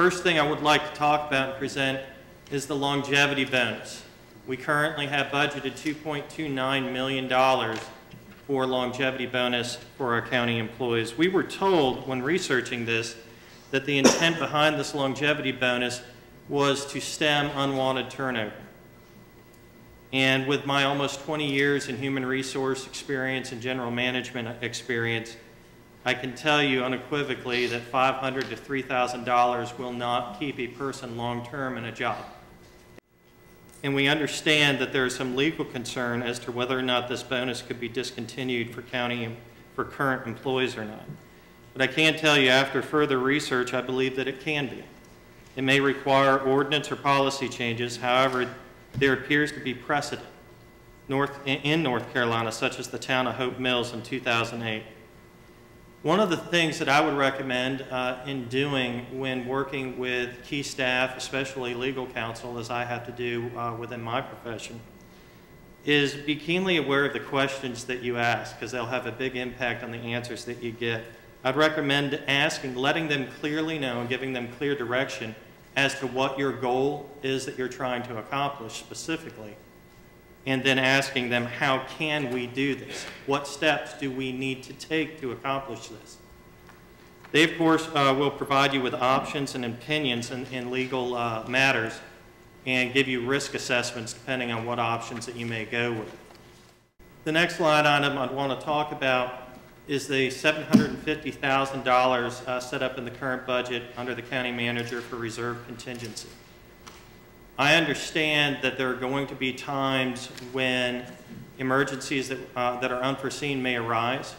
first thing I would like to talk about and present is the longevity bonus. We currently have budgeted $2.29 million for longevity bonus for our county employees. We were told when researching this that the intent behind this longevity bonus was to stem unwanted turnover. And with my almost 20 years in human resource experience and general management experience, I can tell you unequivocally that $500 to $3,000 will not keep a person long-term in a job. And we understand that there is some legal concern as to whether or not this bonus could be discontinued for current employees or not. But I can tell you after further research, I believe that it can be. It may require ordinance or policy changes. However, there appears to be precedent in North Carolina, such as the town of Hope Mills in 2008. One of the things that I would recommend in doing when working with key staff, especially legal counsel, as I have to do within my profession, is be keenly aware of the questions that you ask, because they'll have a big impact on the answers that you get. I'd recommend asking, letting them clearly know and giving them clear direction as to what your goal is that you're trying to accomplish specifically, and then asking them, how can we do this? What steps do we need to take to accomplish this? They, of course, will provide you with options and opinions in legal matters and give you risk assessments depending on what options that you may go with. The next line item I'd want to talk about is the $750,000 set up in the current budget under the county manager for reserve contingency. I understand that there are going to be times when emergencies that are unforeseen may arise.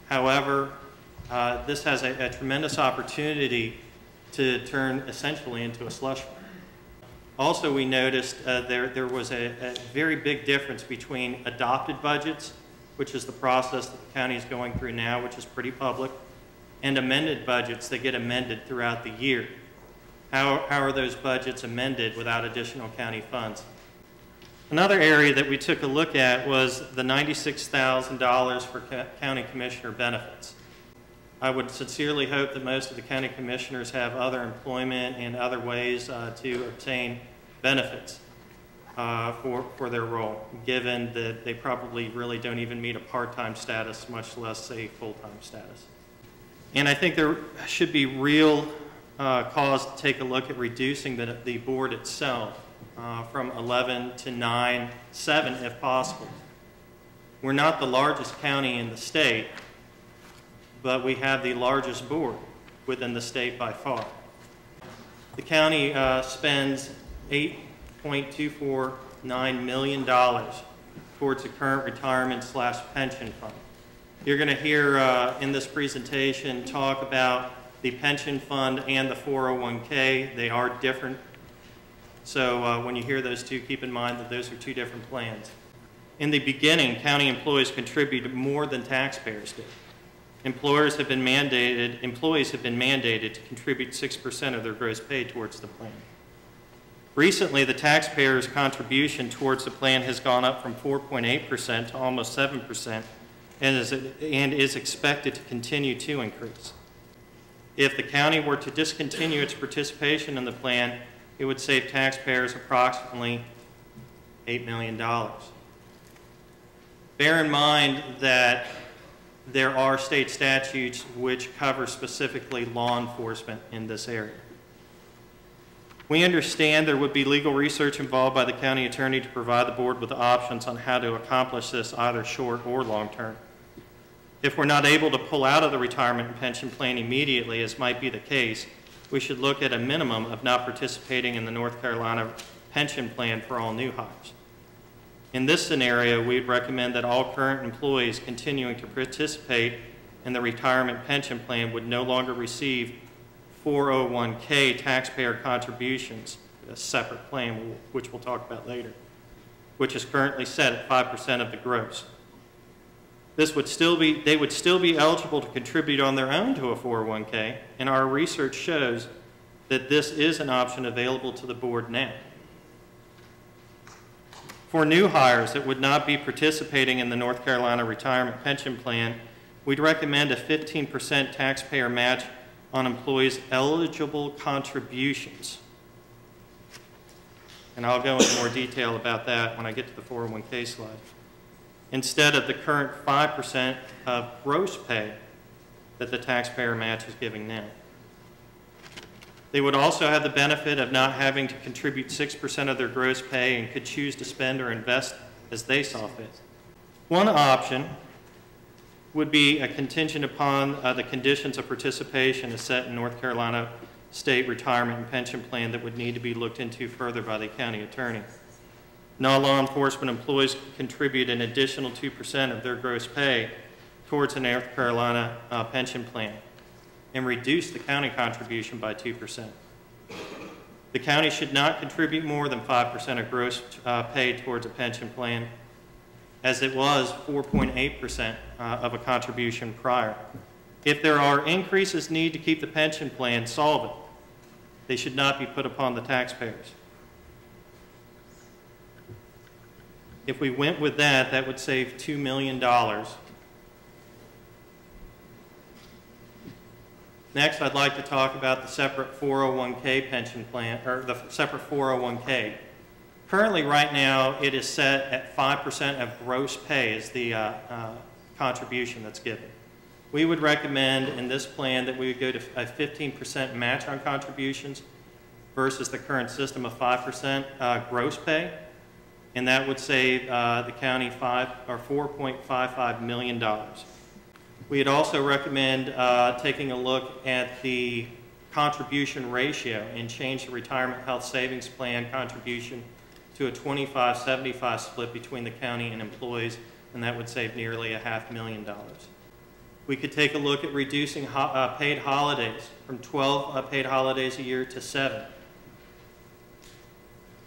However, this has a tremendous opportunity to turn essentially into a slush fund. Also, we noticed there was a very big difference between adopted budgets, which is the process that the county is going through now, which is pretty public, and amended budgets that get amended throughout the year. How are those budgets amended without additional county funds? Another area that we took a look at was the $96,000 for county commissioner benefits. I would sincerely hope that most of the county commissioners have other employment and other ways to obtain benefits for their role, given that they probably really don't even meet a part-time status, much less a full-time status. And I think there should be real cause to take a look at reducing the board itself from 11 to 9, 7 if possible. We're not the largest county in the state, but we have the largest board within the state by far. The county spends $8.249 million towards the current retirement/pension fund. You're going to hear in this presentation talk about the pension fund and the 401k. They are different. So when you hear those two, keep in mind that those are two different plans. In the beginning, county employees contributed more than taxpayers did. Employees have been mandated to contribute 6% of their gross pay towards the plan. Recently, the taxpayers' contribution towards the plan has gone up from 4.8% to almost 7% and is expected to continue to increase. If the county were to discontinue its participation in the plan, it would save taxpayers approximately $8 million. Bear in mind that there are state statutes which cover specifically law enforcement in this area. We understand there would be legal research involved by the county attorney to provide the board with options on how to accomplish this either short or long term. If we're not able to pull out of the retirement and pension plan immediately, as might be the case, we should look at a minimum of not participating in the North Carolina pension plan for all new hires. In this scenario, we'd recommend that all current employees continuing to participate in the retirement pension plan would no longer receive 401k taxpayer contributions, a separate plan, which we'll talk about later, which is currently set at 5% of the gross. They would still be eligible to contribute on their own to a 401k, and our research shows that this is an option available to the board now. For new hires that would not be participating in the North Carolina Retirement Pension Plan, we'd recommend a 15% taxpayer match on employees' eligible contributions. And I'll go into more detail about that when I get to the 401k slide. Instead of the current 5% of gross pay that the taxpayer match is giving now. They would also have the benefit of not having to contribute 6% of their gross pay and could choose to spend or invest as they saw fit. One option would be a contingent upon the conditions of participation as set in North Carolina State Retirement and Pension Plan that would need to be looked into further by the county attorney. Non-law enforcement employees contribute an additional 2% of their gross pay towards the North Carolina pension plan and reduce the county contribution by 2%. The county should not contribute more than 5% of gross pay towards a pension plan, as it was 4.8% of a contribution prior. If there are increases needed to keep the pension plan solvent, they should not be put upon the taxpayers. If we went with that, that would save $2 million. Next, I'd like to talk about the separate 401k pension plan, or the separate 401k. Currently, right now, it is set at 5% of gross pay as the contribution that's given. We would recommend in this plan that we would go to a 15% match on contributions versus the current system of 5% gross pay, and that would save the county $4.55 million. We'd also recommend taking a look at the contribution ratio and change the retirement health savings plan contribution to a 25-75 split between the county and employees, and that would save nearly $500,000. We could take a look at reducing paid holidays from 12 paid holidays a year to 7,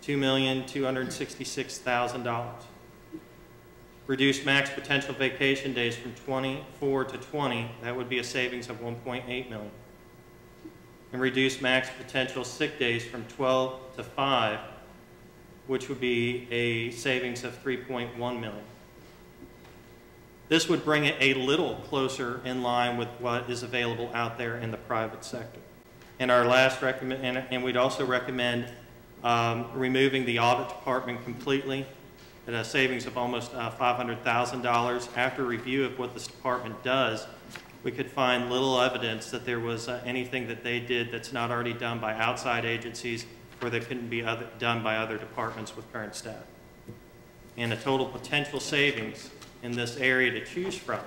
$2,266,000. Reduce max potential vacation days from 24 to 20, that would be a savings of $1.8 million. And reduce max potential sick days from 12 to 5, which would be a savings of $3.1 million. This would bring it a little closer in line with what is available out there in the private sector. And our last and we'd also recommend removing the audit department completely at a savings of almost $500,000. After review of what this department does, we could find little evidence that there was anything that they did that's not already done by outside agencies or that couldn't be done by other departments with current staff. And a total potential savings in this area to choose from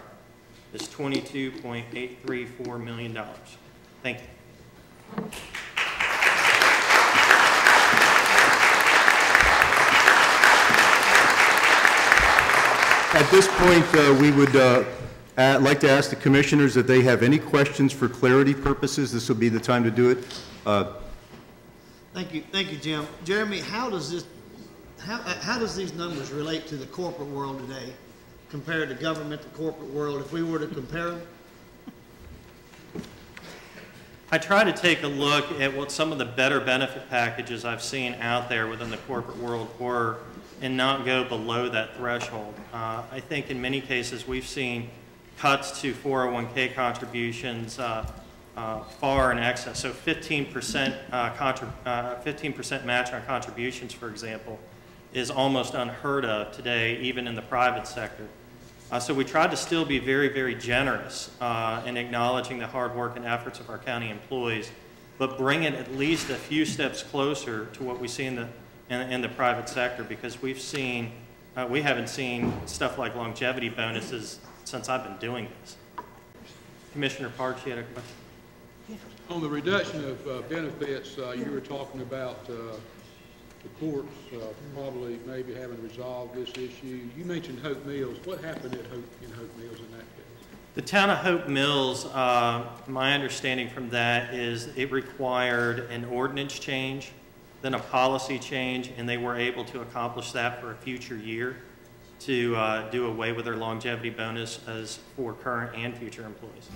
is $22.834 million. Thank you. At this point, we would like to ask the commissioners if they have any questions for clarity purposes. This will be the time to do it. Thank you, Jim. Jeremy, how does these numbers relate to the corporate world today, compared to government, the corporate world? If we were to compare them, I try to take a look at what some of the better benefit packages I've seen out there within the corporate world were, and not go below that threshold. I think in many cases we've seen cuts to 401k contributions far in excess. So 15% match on contributions, for example, is almost unheard of today, even in the private sector. So we tried to still be very, very generous in acknowledging the hard work and efforts of our county employees, but bring it at least a few steps closer to what we see in the private sector, because we haven't seen stuff like longevity bonuses since I've been doing this. Commissioner Parks, you had a question? On the reduction of benefits, you were talking about the courts probably maybe haven't resolved this issue. You mentioned Hope Mills. What happened in Hope Mills in that case? The town of Hope Mills, my understanding from that is it required an ordinance change, then a policy change, and they were able to accomplish that for a future year to do away with their longevity bonus as for current and future employees.